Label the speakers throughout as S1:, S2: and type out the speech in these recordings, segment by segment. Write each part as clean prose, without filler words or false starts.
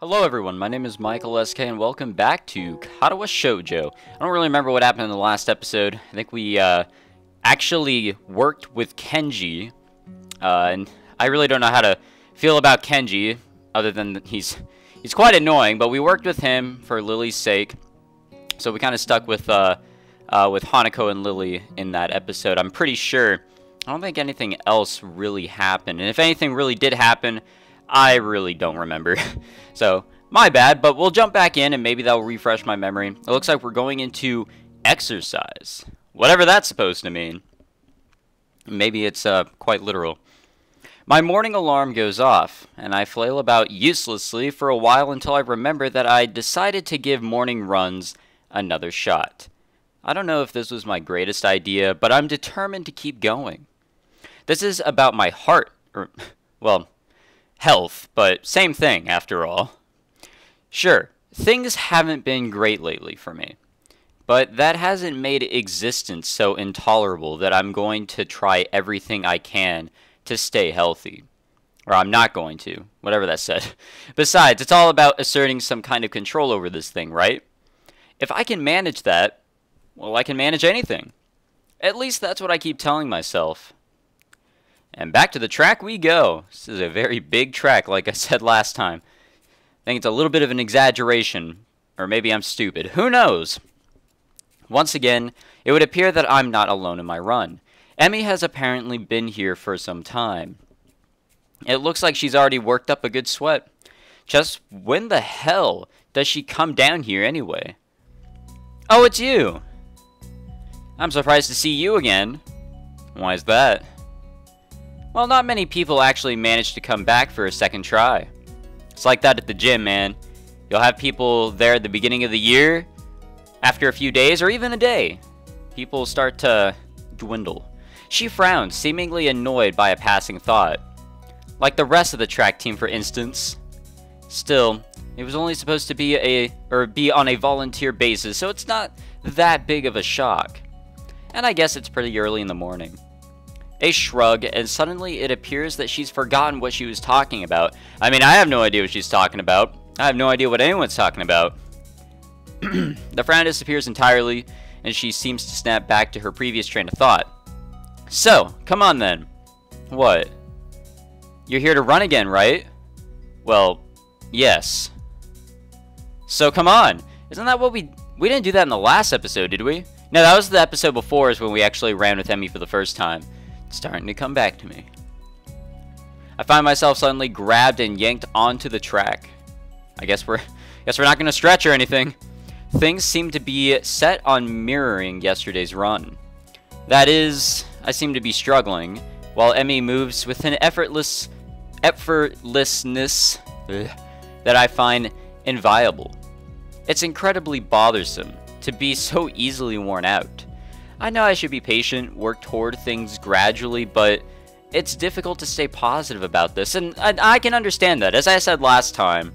S1: Hello everyone, my name is Michael SK and welcome back to Katawa Shoujo. I don't really remember what happened in the last episode. I think we actually worked with Kenji, and I really don't know how to feel about Kenji, other than he's quite annoying, but we worked with him for Lily's sake, so we kind of stuck with Hanako and Lily in that episode. I'm pretty sure, I don't think anything else really happened, and if anything really did happen, I really don't remember. So, my bad, but we'll jump back in and maybe that'll refresh my memory. It looks like we're going into exercise. Whatever that's supposed to mean. Maybe it's quite literal. My morning alarm goes off, and I flail about uselessly for a while until I remember that I decided to give morning runs another shot. I don't know if this was my greatest idea, but I'm determined to keep going. This is about my heart, or, well, health, but same thing after all. Sure, things haven't been great lately for me, but that hasn't made existence so intolerable that I'm going to try everything I can to stay healthy. Or I'm not going to, whatever that said. Besides, it's all about asserting some kind of control over this thing, right? If I can manage that, well, I can manage anything. At least that's what I keep telling myself. And back to the track we go. This is a very big track, like I said last time. I think it's a little bit of an exaggeration, or maybe I'm stupid. Who knows? Once again, it would appear that I'm not alone in my run. Emmy has apparently been here for some time. It looks like she's already worked up a good sweat. Just when the hell does she come down here anyway? Oh, it's you! I'm surprised to see you again. Why is that? Well, not many people actually manage to come back for a second try. It's like that at the gym, man. You'll have people there at the beginning of the year, after a few days, or even a day. People start to dwindle. She frowned, seemingly annoyed by a passing thought. Like the rest of the track team, for instance. Still, it was only supposed to be on a volunteer basis, so it's not that big of a shock. And I guess it's pretty early in the morning. A shrug, and suddenly it appears that she's forgotten what she was talking about. I mean, I have no idea what she's talking about. I have no idea what anyone's talking about. The frown disappears entirely, and she seems to snap back to her previous train of thought. So, come on then. What? You're here to run again, right? Well, yes. So come on. Isn't that what we didn't do that in the last episode, did we? No, that was the episode before, is when we actually ran with Emmy for the first time. It's starting to come back to me. I find myself suddenly grabbed and yanked onto the track. I guess we're not gonna stretch or anything. Things seem to be set on mirroring yesterday's run. That is, I seem to be struggling, while Emmy moves with an effortlessness that I find inviolable. It's incredibly bothersome to be so easily worn out. I know I should be patient, work toward things gradually, but it's difficult to stay positive about this, and I can understand that. As I said last time,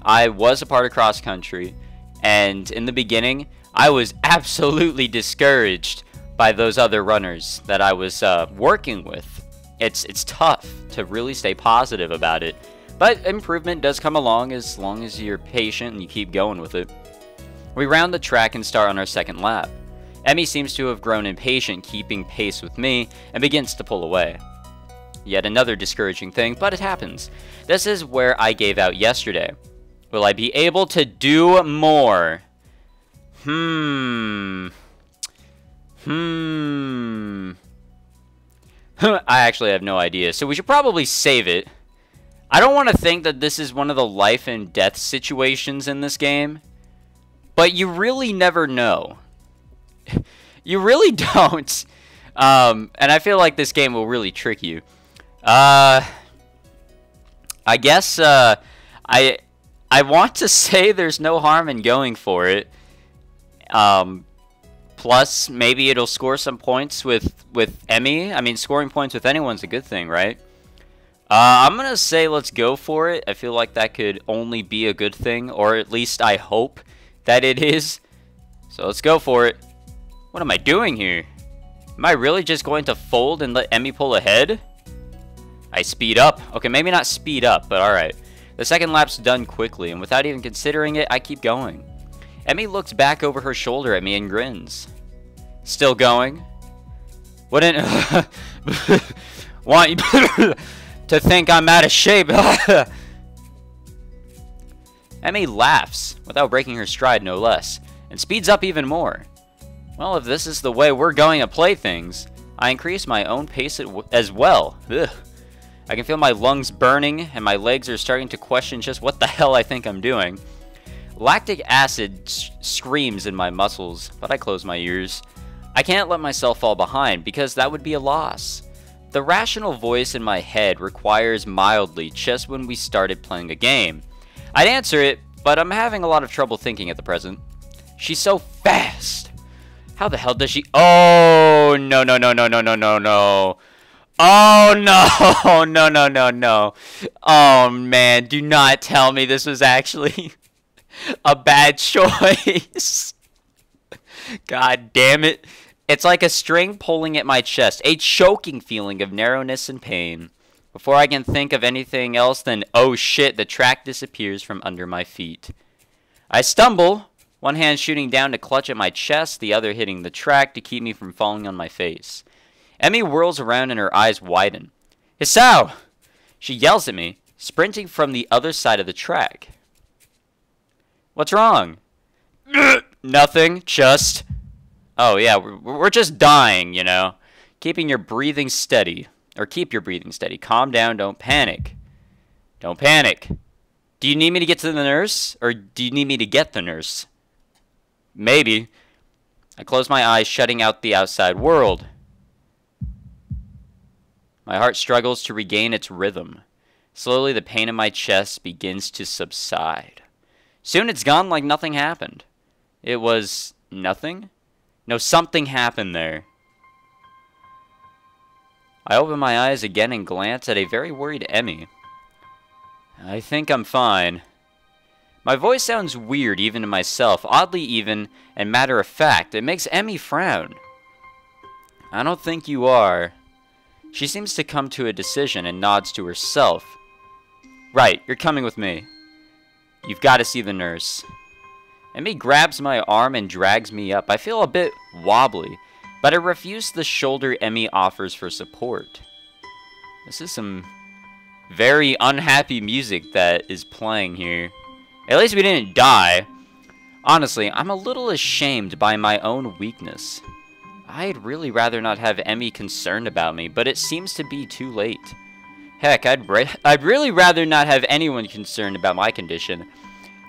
S1: I was a part of cross country, and in the beginning, I was absolutely discouraged by those other runners that I was working with. It's tough to really stay positive about it, but improvement does come along as long as you're patient and you keep going with it. We round the track and start on our second lap. Emmy seems to have grown impatient keeping pace with me and begins to pull away. Yet another discouraging thing, but it happens. This is where I gave out yesterday. Will I be able to do more? I actually have no idea, so we should probably save it. I don't want to think that this is one of the life and death situations in this game, but you really never know. You really don't. And I feel like this game will really trick you. I guess I want to say there's no harm in going for it. Plus, maybe it'll score some points with Emmy. I mean, scoring points with anyone's a good thing, right? I'm going to say let's go for it. I feel like that could only be a good thing, or at least I hope that it is. So let's go for it. What am I doing here? Am I really just going to fold and let Emmy pull ahead? I speed up. Okay, maybe not speed up, but alright. The second lap's done quickly, and without even considering it, I keep going. Emmy looks back over her shoulder at me and grins. Still going? Wouldn't want you to think I'm out of shape. Emmy laughs, without breaking her stride no less, and speeds up even more. Well, if this is the way we're going to play things, I increase my own pace as well. Ugh. I can feel my lungs burning, and my legs are starting to question just what the hell I think I'm doing. Lactic acid screams in my muscles, but I close my ears. I can't let myself fall behind, because that would be a loss. The rational voice in my head requires mildly just when we started playing a game. I'd answer it, but I'm having a lot of trouble thinking at the present. She's so fast. How the hell does she... Oh, no, no, no, no, no, no, no, no. Oh, no, no, no, no, no. Oh, man, do not tell me this was actually a bad choice. God damn it. It's like a string pulling at my chest, a choking feeling of narrowness and pain. Before I can think of anything else, then, oh shit, the track disappears from under my feet. I stumble, one hand shooting down to clutch at my chest, the other hitting the track to keep me from falling on my face. Emmy whirls around and her eyes widen. Hisao! She yells at me, sprinting from the other side of the track. What's wrong? Nothing, just... Oh yeah, we're just dying, you know. Keeping your breathing steady. Or keep your breathing steady. Calm down, don't panic. Don't panic. Do you need me to get to the nurse? Or do you need me to get the nurse? Maybe. I close my eyes, shutting out the outside world. My heart struggles to regain its rhythm. Slowly, the pain in my chest begins to subside. Soon it's gone like nothing happened. It was nothing? No, something happened there. I open my eyes again and glance at a very worried Emmy. I think I'm fine. My voice sounds weird even to myself, oddly even and matter of fact. It makes Emmy frown. I don't think you are. She seems to come to a decision and nods to herself. Right, you're coming with me. You've got to see the nurse. Emmy grabs my arm and drags me up. I feel a bit wobbly, but I refuse the shoulder Emmy offers for support. This is some very unhappy music that is playing here. At least we didn't die. Honestly, I'm a little ashamed by my own weakness. I'd really rather not have Emmy concerned about me, but it seems to be too late. Heck, I'd really rather not have anyone concerned about my condition,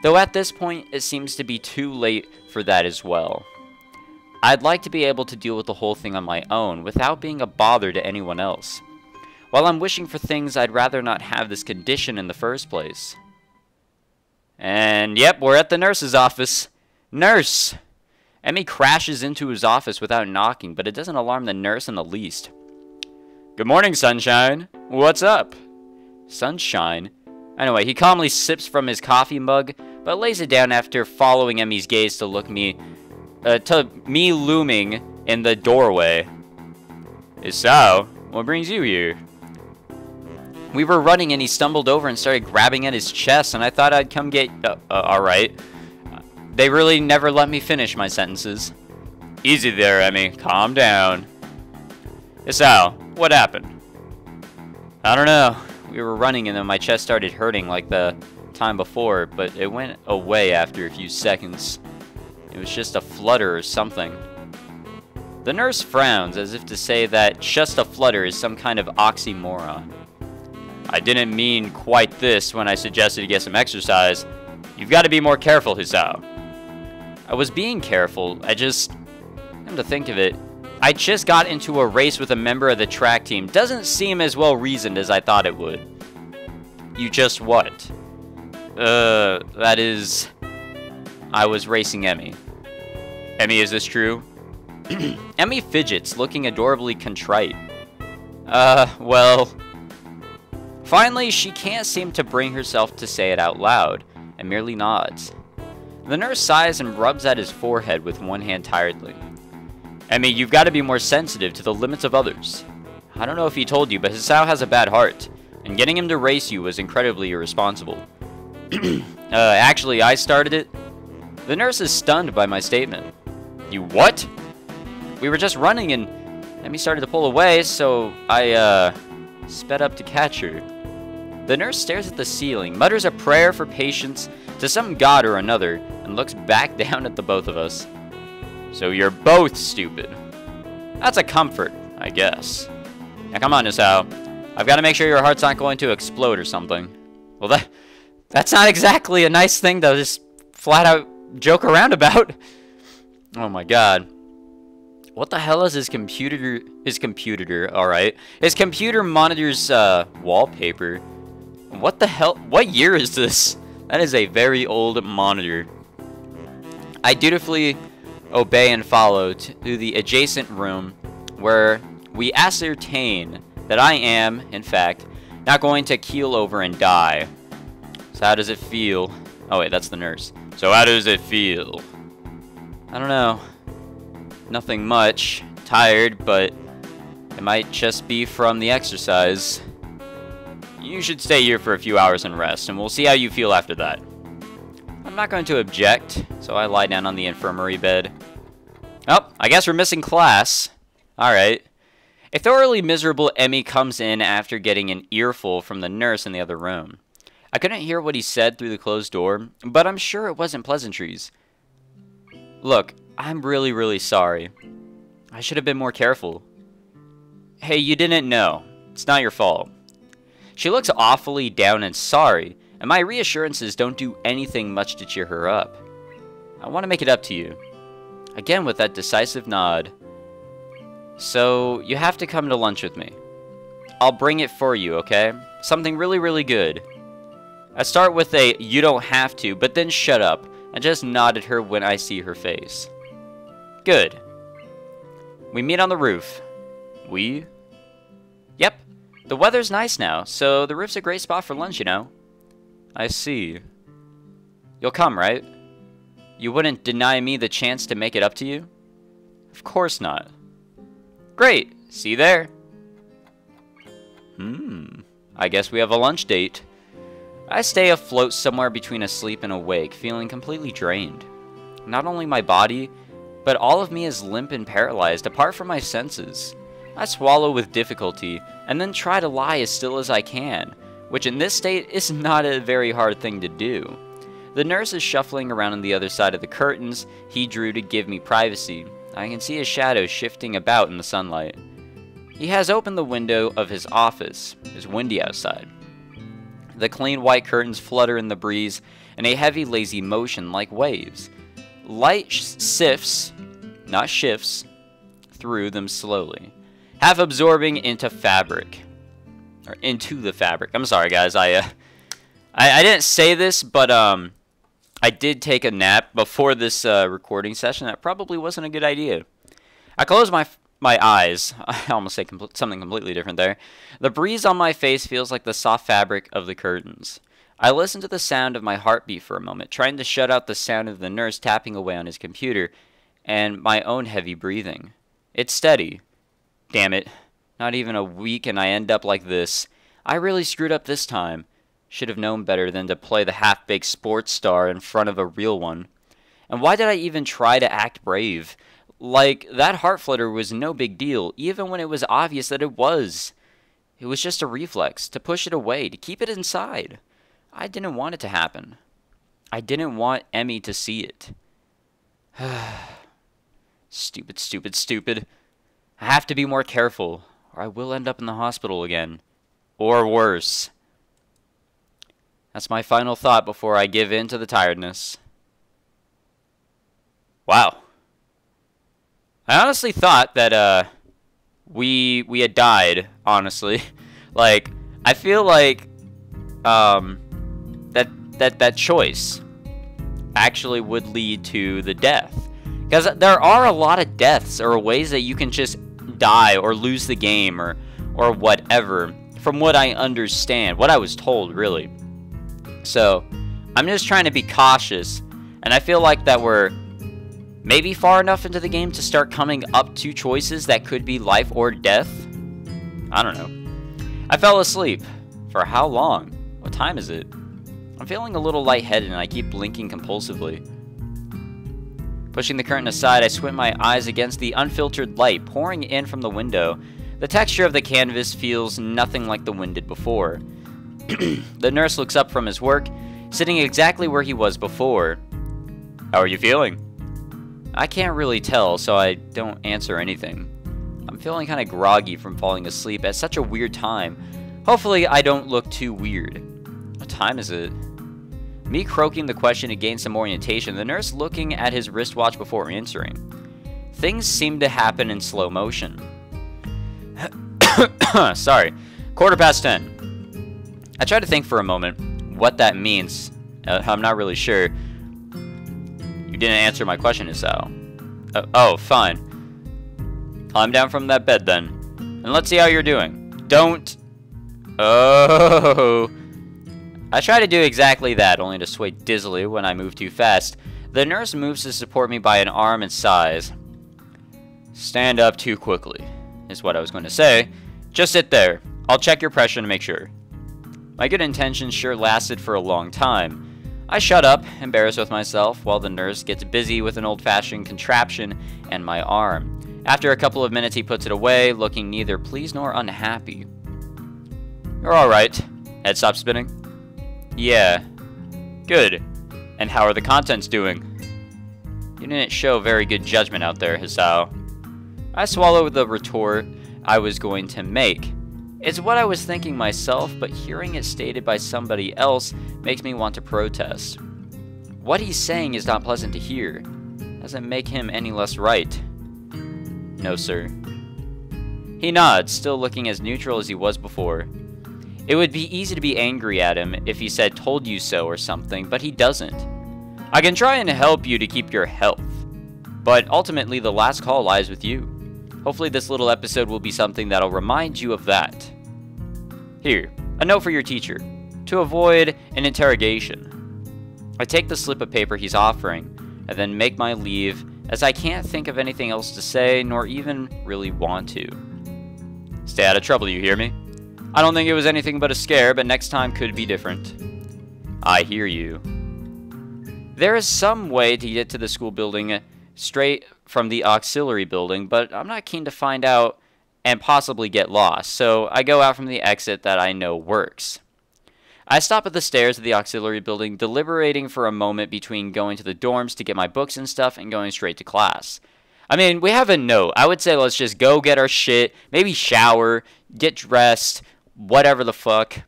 S1: though at this point it seems to be too late for that as well. I'd like to be able to deal with the whole thing on my own without being a bother to anyone else. While I'm wishing for things, I'd rather not have this condition in the first place. And yep, we're at the nurse's office. Nurse! Emmy crashes into his office without knocking, but it doesn't alarm the nurse in the least. Good morning, Sunshine. What's up? Sunshine? Anyway, he calmly sips from his coffee mug, but lays it down after following Emmy's gaze to me looming in the doorway. Hisao, what brings you here? We were running and he stumbled over and started grabbing at his chest, and I thought I'd come get... alright. They really never let me finish my sentences. Easy there, Emmy. Calm down. Hisao, what happened? I don't know. We were running and then my chest started hurting like the time before, but it went away after a few seconds. It was just a flutter or something. The nurse frowns as if to say that just a flutter is some kind of oxymoron. I didn't mean quite this when I suggested to get some exercise. You've got to be more careful, Hisao. I was being careful. Come to think of it, I just got into a race with a member of the track team. Doesn't seem as well reasoned as I thought it would. You just what? That is... I was racing Emmy. Emmy, is this true? Emmy fidgets, looking adorably contrite. Well... Finally, she can't seem to bring herself to say it out loud, and merely nods. The nurse sighs and rubs at his forehead with one hand tiredly. Emmy, you've got to be more sensitive to the limits of others. I don't know if he told you, but Hisao has a bad heart, and getting him to race you was incredibly irresponsible. Actually, I started it. The nurse is stunned by my statement. You what? We were just running and Emmy started to pull away, so I, sped up to catch her. The nurse stares at the ceiling, mutters a prayer for patience to some god or another, and looks back down at the both of us. So you're both stupid. That's a comfort, I guess. Now come on, Hisao. I've got to make sure your heart's not going to explode or something. Well, that's not exactly a nice thing to just flat out joke around about. Oh my god. What the hell is his computer, alright. His computer monitor's, wallpaper. What the hell, what year is this? That is a very old monitor. I dutifully obey and follow to the adjacent room where we ascertain that I am, in fact, not going to keel over and die. So how does it feel? Oh wait, that's the nurse. So how does it feel? I don't know. Nothing much. Tired, but it might just be from the exercise. You should stay here for a few hours and rest, and we'll see how you feel after that. I'm not going to object, so I lie down on the infirmary bed. Oh, I guess we're missing class. Alright. A thoroughly miserable Emmy comes in after getting an earful from the nurse in the other room. I couldn't hear what he said through the closed door, but I'm sure it wasn't pleasantries. Look, I'm really, really sorry. I should have been more careful. Hey, you didn't know. It's not your fault. She looks awfully down and sorry, and my reassurances don't do anything much to cheer her up. I want to make it up to you. Again with that decisive nod. So, you have to come to lunch with me. I'll bring it for you, okay? Something really, really good. I start with a, you don't have to, but then shut up, and just nod at her when I see her face. Good. We meet on the roof. We? Yep. The weather's nice now, so the roof's a great spot for lunch, you know. I see. You'll come, right? You wouldn't deny me the chance to make it up to you? Of course not. Great. See you there. I guess we have a lunch date. I stay afloat somewhere between asleep and awake, feeling completely drained. Not only my body, but all of me is limp and paralyzed, apart from my senses. I swallow with difficulty, and then try to lie as still as I can, which in this state is not a very hard thing to do. The nurse is shuffling around on the other side of the curtains he drew to give me privacy. I can see his shadow shifting about in the sunlight. He has opened the window of his office. It's windy outside. The clean white curtains flutter in the breeze in a heavy, lazy motion like waves. Light sifts, not shifts, through them slowly, half absorbing into fabric. Or into the fabric. I'm sorry, guys. I didn't say this, but I did take a nap before this recording session. That probably wasn't a good idea. I close my eyes. I almost said something completely different there. The breeze on my face feels like the soft fabric of the curtains. I listen to the sound of my heartbeat for a moment, trying to shut out the sound of the nurse tapping away on his computer and my own heavy breathing. It's steady. Damn it. Not even a week and I end up like this. I really screwed up this time. Should have known better than to play the half-baked sports star in front of a real one. And why did I even try to act brave? Like, that heart flutter was no big deal, even when it was obvious that it was. It was just a reflex, to push it away, to keep it inside. I didn't want it to happen. I didn't want Emmy to see it. Stupid, stupid, stupid. I have to be more careful, or I will end up in the hospital again. Or worse. That's my final thought before I give in to the tiredness. Wow. I honestly thought that, we had died, honestly. Like, I feel like, that choice actually would lead to the death. Because there are a lot of deaths or ways that you can just die or lose the game or whatever, from what I understand, what I was told, really. So, I'm just trying to be cautious, and I feel like that we're maybe far enough into the game to start coming up to choices that could be life or death. I don't know. I fell asleep. For how long? What time is it? I'm feeling a little lightheaded and I keep blinking compulsively. Pushing the curtain aside, I squint my eyes against the unfiltered light pouring in from the window. The texture of the canvas feels nothing like the wind did before. The nurse looks up from his work, sitting exactly where he was before. How are you feeling? I can't really tell, so I don't answer anything. I'm feeling kind of groggy from falling asleep at such a weird time. Hopefully I don't look too weird. What time is it? Me croaking the question to gain some orientation, the nurse looking at his wristwatch before answering. Things seem to happen in slow motion. Sorry. 10:15. I try to think for a moment what that means. I'm not really sure. You didn't answer my question, Hisao. Oh, fine. Climb down from that bed then. And let's see how you're doing. Don't... Oh... I try to do exactly that, only to sway dizzily when I move too fast. The nurse moves to support me by an arm and sighs. Stand up too quickly, is what I was going to say. Just sit there. I'll check your pressure to make sure. My good intentions sure lasted for a long time. I shut up, embarrassed with myself, while the nurse gets busy with an old-fashioned contraption and my arm. After a couple of minutes, he puts it away, looking neither pleased nor unhappy. You're alright. Head stop spinning. Yeah. Good. And how are the contents doing? You didn't show very good judgment out there, Hisao. I swallowed the retort I was going to make. It's what I was thinking myself, but hearing it stated by somebody else makes me want to protest. What he's saying is not pleasant to hear. Doesn't make him any less right. No, sir. He nods, still looking as neutral as he was before. It would be easy to be angry at him if he said told you so or something, but he doesn't. I can try and help you to keep your health, but ultimately the last call lies with you. Hopefully this little episode will be something that'll remind you of that. Here, a note for your teacher, to avoid an interrogation. I take the slip of paper he's offering, and then make my leave, as I can't think of anything else to say, nor even really want to. Stay out of trouble, you hear me? I don't think it was anything but a scare, but next time could be different. I hear you. There is some way to get to the school building straight from the auxiliary building, but I'm not keen to find out and possibly get lost, so I go out from the exit that I know works. I stop at the stairs of the auxiliary building, deliberating for a moment between going to the dorms to get my books and stuff and going straight to class. I mean, we have a note. I would say let's just go get our shit, maybe shower, get dressed, whatever the fuck.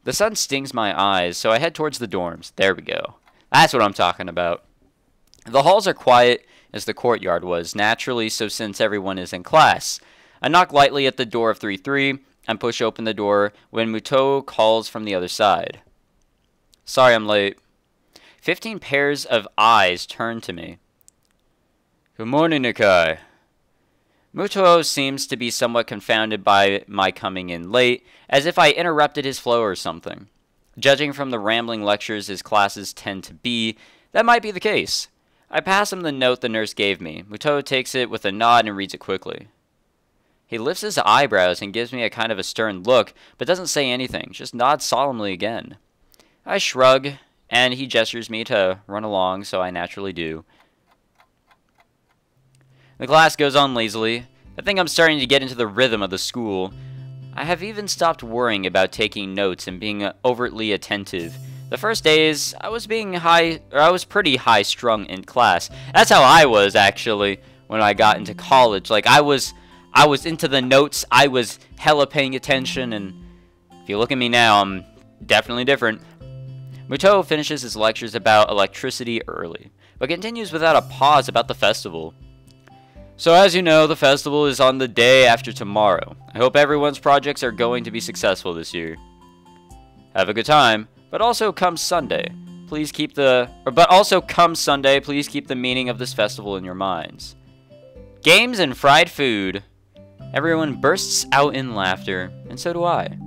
S1: The sun stings my eyes, so I head towards the dorms. There we go. That's what I'm talking about. The halls are quiet, as the courtyard was, naturally, so since everyone is in class. I knock lightly at the door of 3-3 and push open the door when Muto calls from the other side. Sorry I'm late. 15 pairs of eyes turn to me. Good morning, Nakai. Muto seems to be somewhat confounded by my coming in late, as if I interrupted his flow or something. Judging from the rambling lectures his classes tend to be, that might be the case. I pass him the note the nurse gave me. Muto takes it with a nod and reads it quickly. He lifts his eyebrows and gives me a kind of a stern look, but doesn't say anything, just nods solemnly again. I shrug, and he gestures me to run along, so I naturally do. The class goes on lazily. I think I'm starting to get into the rhythm of the school. I have even stopped worrying about taking notes and being overtly attentive. The first days, I was pretty high-strung in class. That's how I was, actually, when I got into college. Like, I was into the notes, I was hella paying attention, and if you look at me now, I'm definitely different. Muto finishes his lectures about electricity early, but continues without a pause about the festival. So as you know, the festival is on the day after tomorrow. I hope everyone's projects are going to be successful this year. Have a good time, but also come Sunday, please keep the meaning of this festival in your minds. Games and fried food. Everyone bursts out in laughter, and so do I.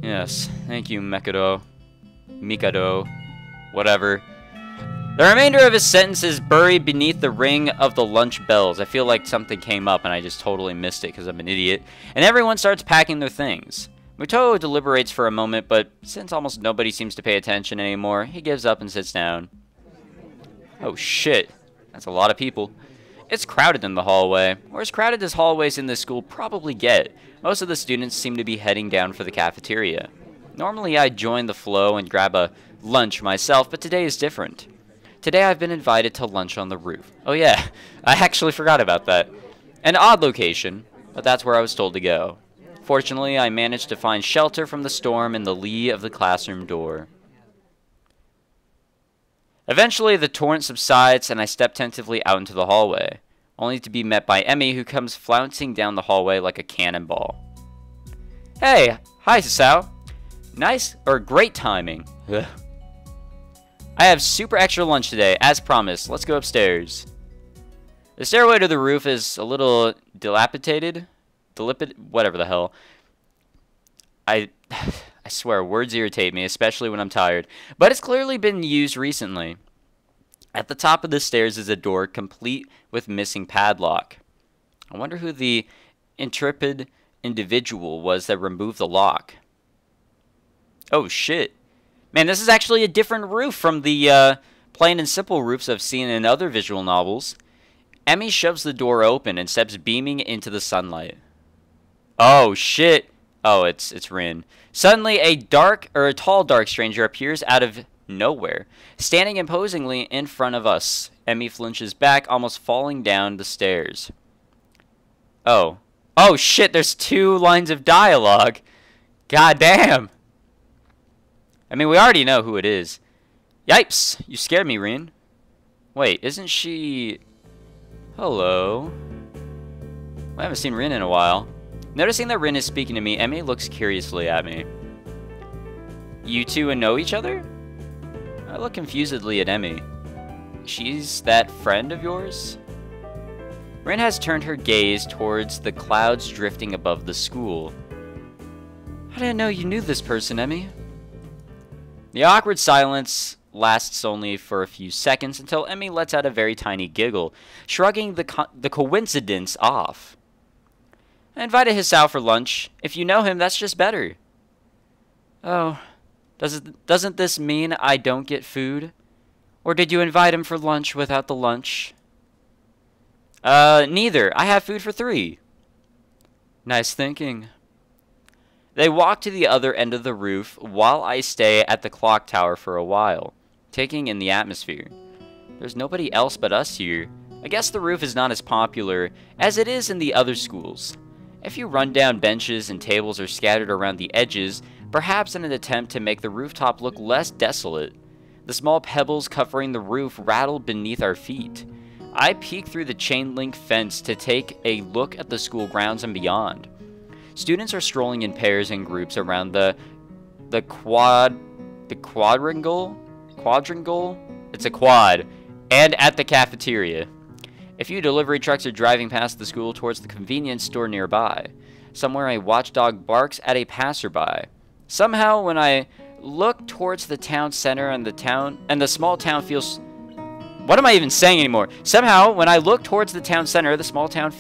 S1: Yes, thank you, Mikado, whatever. The remainder of his sentence is buried beneath the ring of the lunch bells. I feel like something came up and I just totally missed it because I'm an idiot. And everyone starts packing their things. Muto deliberates for a moment, but since almost nobody seems to pay attention anymore, he gives up and sits down. Oh shit, that's a lot of people. It's crowded in the hallway, or as crowded as hallways in this school probably get. Most of the students seem to be heading down for the cafeteria. Normally I'd join the flow and grab a lunch myself, but today is different. Today I've been invited to lunch on the roof. Oh yeah, I actually forgot about that. An odd location, but that's where I was told to go. Fortunately, I managed to find shelter from the storm in the lee of the classroom door. Eventually, the torrent subsides, and I step tentatively out into the hallway, only to be met by Emmy, who comes flouncing down the hallway like a cannonball. Hey, hi Hisao. Nice, or great timing. Ugh. I have super extra lunch today, as promised. Let's go upstairs. The stairway to the roof is a little dilapidated. Whatever the hell. I swear, words irritate me, especially when I'm tired. But it's clearly been used recently. At the top of the stairs is a door complete with missing padlock. I wonder who the intrepid individual was that removed the lock. Oh shit. Man, this is actually a different roof from the plain and simple roofs I've seen in other visual novels. Emmy shoves the door open and steps beaming into the sunlight. Oh shit. Oh, it's Rin. Suddenly, a tall dark stranger appears out of nowhere, standing imposingly in front of us. Emmy flinches back, almost falling down the stairs. Oh. Oh shit, there's 2 lines of dialogue. God damn. I mean, we already know who it is. Yipes, you scared me, Rin. Wait, isn't she... Hello? I haven't seen Rin in a while. Noticing that Rin is speaking to me, Emmy looks curiously at me. You two know each other? I look confusedly at Emmy. She's that friend of yours? Rin has turned her gaze towards the clouds drifting above the school. I didn't know you knew this person, Emmy. The awkward silence lasts only for a few seconds until Emmy lets out a very tiny giggle, shrugging the coincidence off. I invited Hisao for lunch. If you know him, that's just better. Oh, doesn't this mean I don't get food? Or did you invite him for lunch without the lunch? Neither. I have food for 3. Nice thinking. They walk to the other end of the roof while I stay at the clock tower for a while, taking in the atmosphere. There's nobody else but us here. I guess the roof is not as popular as it is in the other schools. A few rundown benches and tables are scattered around the edges, perhaps in an attempt to make the rooftop look less desolate. The small pebbles covering the roof rattle beneath our feet. I peek through the chain-link fence to take a look at the school grounds and beyond. Students are strolling in pairs and groups around the quadrangle? It's a quad. And at the cafeteria. A few delivery trucks are driving past the school towards the convenience store nearby. Somewhere a watchdog barks at a passerby. Somehow, when I look towards the town center and the small town feels... What am I even saying anymore? Somehow, when I look towards the town center, the small town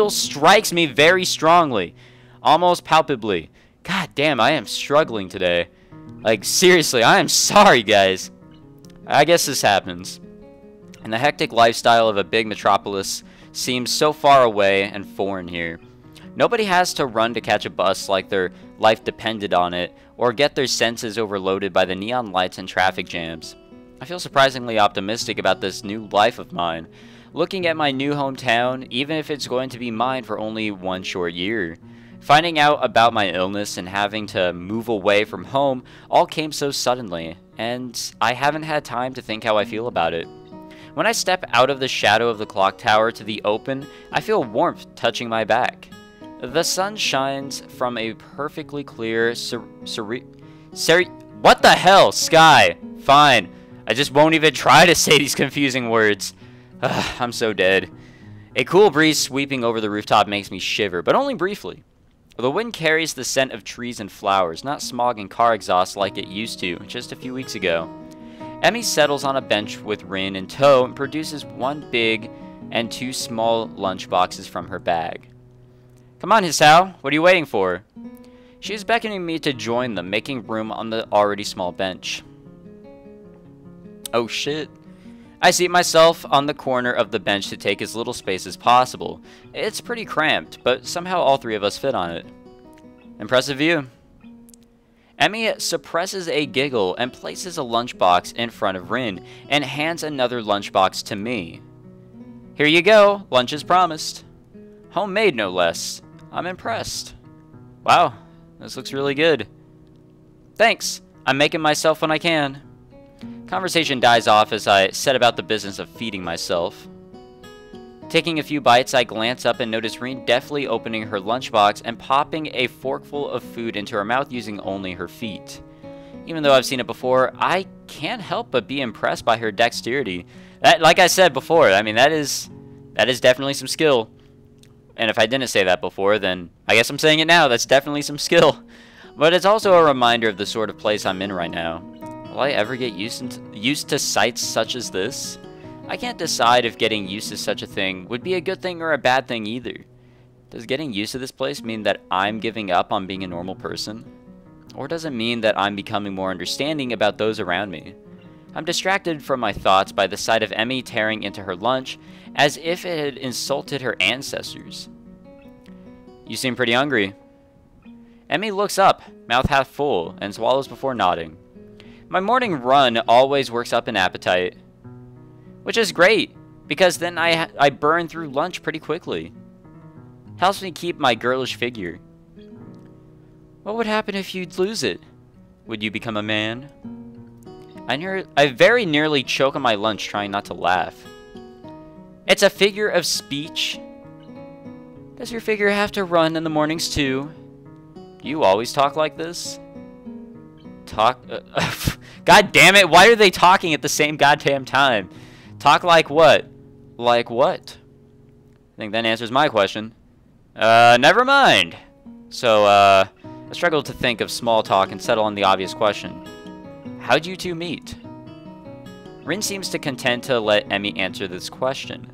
S1: strikes me very strongly. Almost palpably. God damn, I am struggling today. Like, seriously, I am sorry, guys. I guess this happens. And the hectic lifestyle of a big metropolis seems so far away and foreign here. Nobody has to run to catch a bus like their life depended on it, or get their senses overloaded by the neon lights and traffic jams. I feel surprisingly optimistic about this new life of mine, looking at my new hometown, even if it's going to be mine for only 1 short year. Finding out about my illness and having to move away from home all came so suddenly, and I haven't had time to think how I feel about it. When I step out of the shadow of the clock tower to the open, I feel warmth touching my back. The sun shines from a perfectly clear what the hell? Sky. Fine. I just won't even try to say these confusing words. I'm so dead. A cool breeze sweeping over the rooftop makes me shiver, but only briefly. The wind carries the scent of trees and flowers, not smog and car exhaust like it used to just a few weeks ago. Emmy settles on a bench with Rin in tow and produces 1 big and 2 small lunch boxes from her bag. Come on, Hisao. What are you waiting for? She is beckoning me to join them, making room on the already small bench. Oh shit. I seat myself on the corner of the bench to take as little space as possible. It's pretty cramped, but somehow all three of us fit on it. Impressive view. Emmy suppresses a giggle and places a lunchbox in front of Rin and hands another lunchbox to me. Here you go, lunch is promised. Homemade, no less. I'm impressed. Wow, this looks really good. Thanks, I'm making myself when I can. Conversation dies off as I set about the business of feeding myself. Taking a few bites, I glance up and notice Rin deftly opening her lunchbox and popping a forkful of food into her mouth using only her feet. Even though I've seen it before, I can't help but be impressed by her dexterity. That, like I said before, I mean, that is definitely some skill. And if I didn't say that before, then I guess I'm saying it now. That's definitely some skill. But it's also a reminder of the sort of place I'm in right now. Will I ever get used to sights such as this? I can't decide if getting used to such a thing would be a good thing or a bad thing either. Does getting used to this place mean that I'm giving up on being a normal person? Or does it mean that I'm becoming more understanding about those around me? I'm distracted from my thoughts by the sight of Emmy tearing into her lunch as if it had insulted her ancestors. You seem pretty hungry. Emmy looks up, mouth half full, and swallows before nodding. My morning run always works up an appetite. Which is great, because then I burn through lunch pretty quickly. Helps me keep my girlish figure. What would happen if you'd lose it? Would you become a man? I very nearly choke on my lunch trying not to laugh. It's a figure of speech. Does your figure have to run in the mornings too? Do you always talk like this? God damn it, why are they talking at the same goddamn time? Talk like what? Like what? I think that answers my question. Never mind. So, I struggled to think of small talk and settle on the obvious question. How'd you two meet? Rin seems to content to let Emmy answer this question.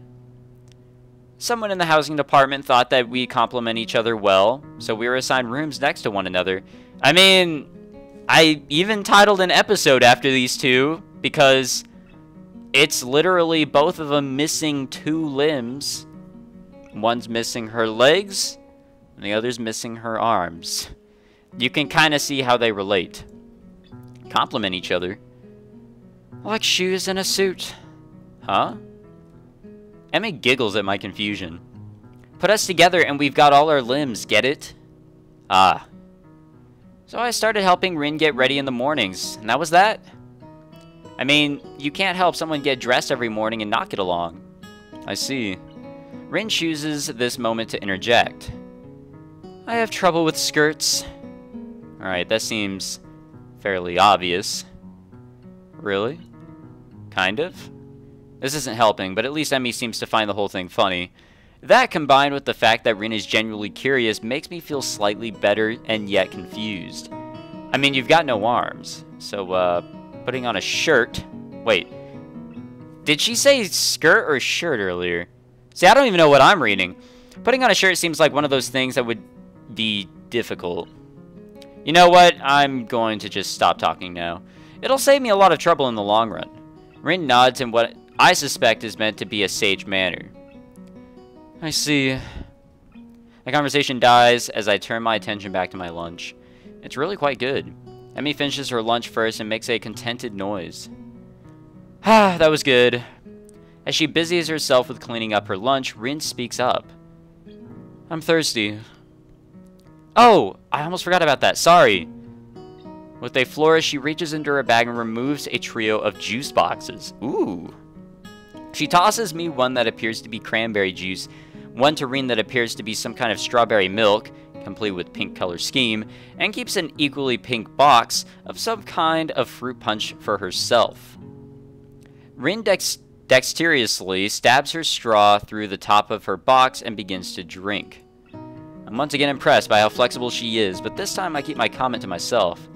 S1: Someone in the housing department thought that we complement each other well, so we were assigned rooms next to one another. I mean, I even titled an episode after these two, because it's literally both of them missing 2 limbs. One's missing her legs, and the other's missing her arms. You can kind of see how they relate. Complement each other. Like shoes and a suit. Huh? Emmy giggles at my confusion. Put us together and we've got all our limbs, get it? Ah. So I started helping Rin get ready in the mornings, and that was that. I mean, you can't help someone get dressed every morning and not get along. I see. Rin chooses this moment to interject. I have trouble with skirts. Alright, that seems fairly obvious. Really? Kind of? This isn't helping, but at least Emmy seems to find the whole thing funny. That, combined with the fact that Rin is genuinely curious, makes me feel slightly better and yet confused. I mean, you've got no arms, so, putting on a shirt... Wait. Did she say skirt or shirt earlier? See, I don't even know what I'm reading. Putting on a shirt seems like one of those things that would be difficult. You know what? I'm going to just stop talking now. It'll save me a lot of trouble in the long run. Rin nods in what I suspect is meant to be a sage manner. I see. The conversation dies as I turn my attention back to my lunch. It's really quite good. Emmy finishes her lunch first and makes a contented noise. Ah, that was good. As she busies herself with cleaning up her lunch, Rin speaks up. I'm thirsty. Oh, I almost forgot about that. Sorry. With a flourish, she reaches into her bag and removes a trio of juice boxes. Ooh. She tosses me one that appears to be cranberry juice, one to Rin that appears to be some kind of strawberry milk, complete with pink color scheme, and keeps an equally pink box of some kind of fruit punch for herself. Rin dexterously stabs her straw through the top of her box and begins to drink. I'm once again impressed by how flexible she is, but this time I keep my comment to myself.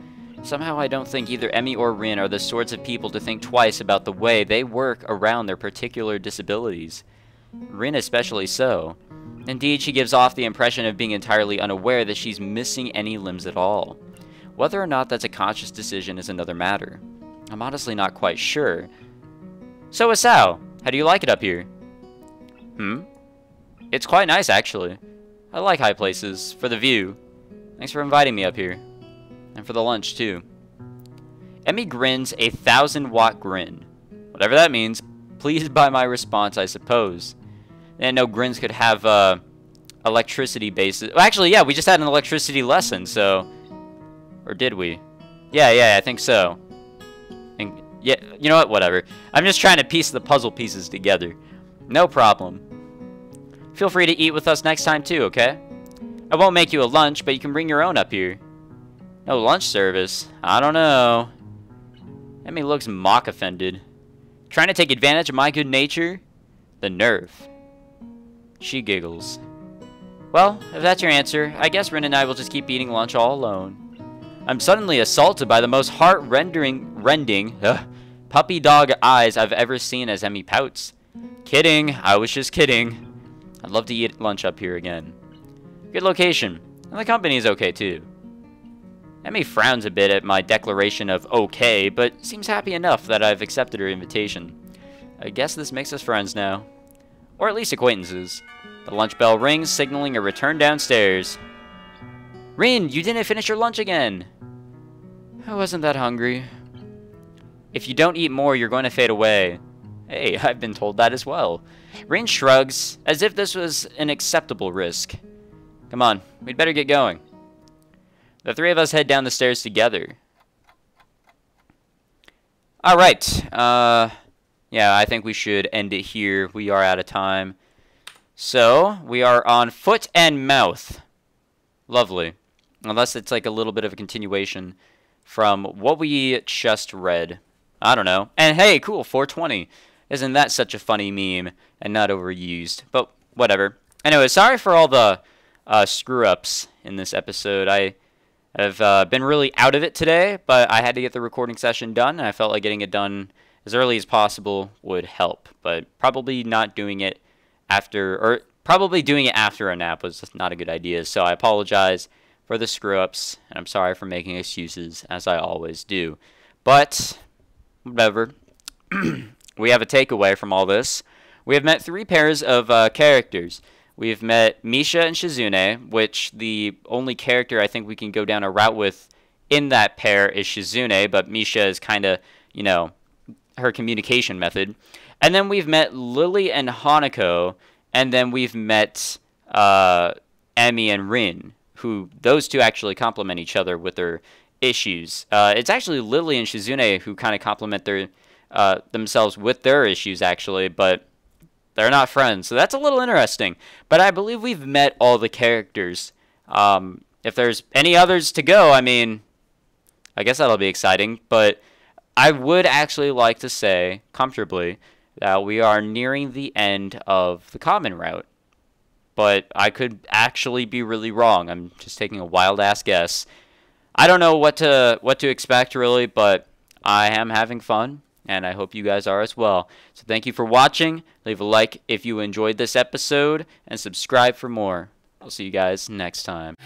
S1: Somehow I don't think either Emmy or Rin are the sorts of people to think twice about the way they work around their particular disabilities. Rin especially so. Indeed, she gives off the impression of being entirely unaware that she's missing any limbs at all. Whether or not that's a conscious decision is another matter. I'm honestly not quite sure. So, Hisao, how do you like it up here? It's quite nice, actually. I like high places, for the view. Thanks for inviting me up here. And for the lunch, too. Emmy grins a 1,000-watt grin. Whatever that means, pleased by my response, I suppose. And no grins could have, electricity bases. Well, actually, yeah, we just had an electricity lesson, so... Or did we? Yeah, I think so. And, yeah, you know what? Whatever. I'm just trying to piece the puzzle pieces together. No problem. Feel free to eat with us next time, too, okay? I won't make you a lunch, but you can bring your own up here. No lunch service? I don't know. Emmy looks mock offended. Trying to take advantage of my good nature? The nerve. She giggles. Well, if that's your answer, I guess Rin and I will just keep eating lunch all alone. I'm suddenly assaulted by the most heart-rending puppy dog eyes I've ever seen as Emmy pouts. Kidding, I was just kidding. I'd love to eat lunch up here again. Good location, and the company's okay too. Emmy frowns a bit at my declaration of okay, but seems happy enough that I've accepted her invitation. I guess this makes us friends now. Or at least acquaintances. The lunch bell rings, signaling a return downstairs. Rin, you didn't finish your lunch again. I wasn't that hungry. If you don't eat more, you're going to fade away. Hey, I've been told that as well. Rin shrugs, as if this was an acceptable risk. Come on, we'd better get going. The three of us head down the stairs together. Alright, yeah, I think we should end it here. We are out of time. So, we are on foot and mouth. Lovely. Unless it's like a little bit of a continuation from what we just read. I don't know. And hey, cool, 420. Isn't that such a funny meme and not overused? But whatever. Anyway, sorry for all the screw-ups in this episode. I have been really out of it today, but I had to get the recording session done, and I felt like getting it done as early as possible would help. But probably not doing it after, or probably doing it after a nap was not a good idea. So I apologize for the screw-ups, and I'm sorry for making excuses, as I always do. But, whatever. We have a takeaway from all this. We have met 3 pairs of characters. We've met Misha and Shizune, which the only character I think we can go down a route with in that pair is Shizune, but Misha is kind of, you know, her communication method. And then we've met Lily and Hanako, and then we've met Emmy and Rin, who those two actually complement each other with their issues. It's actually Lily and Shizune who kind of complement their themselves with their issues, actually, but they're not friends, so that's a little interesting. But I believe we've met all the characters. If there's any others to go, I mean, I guess that'll be exciting. But I would actually like to say, comfortably, that we are nearing the end of the common route. But I could actually be really wrong. I'm just taking a wild-ass guess. I don't know what to expect, really, but I am having fun. And I hope you guys are as well. So thank you for watching. Leave a like if you enjoyed this episode. And subscribe for more. I'll see you guys next time.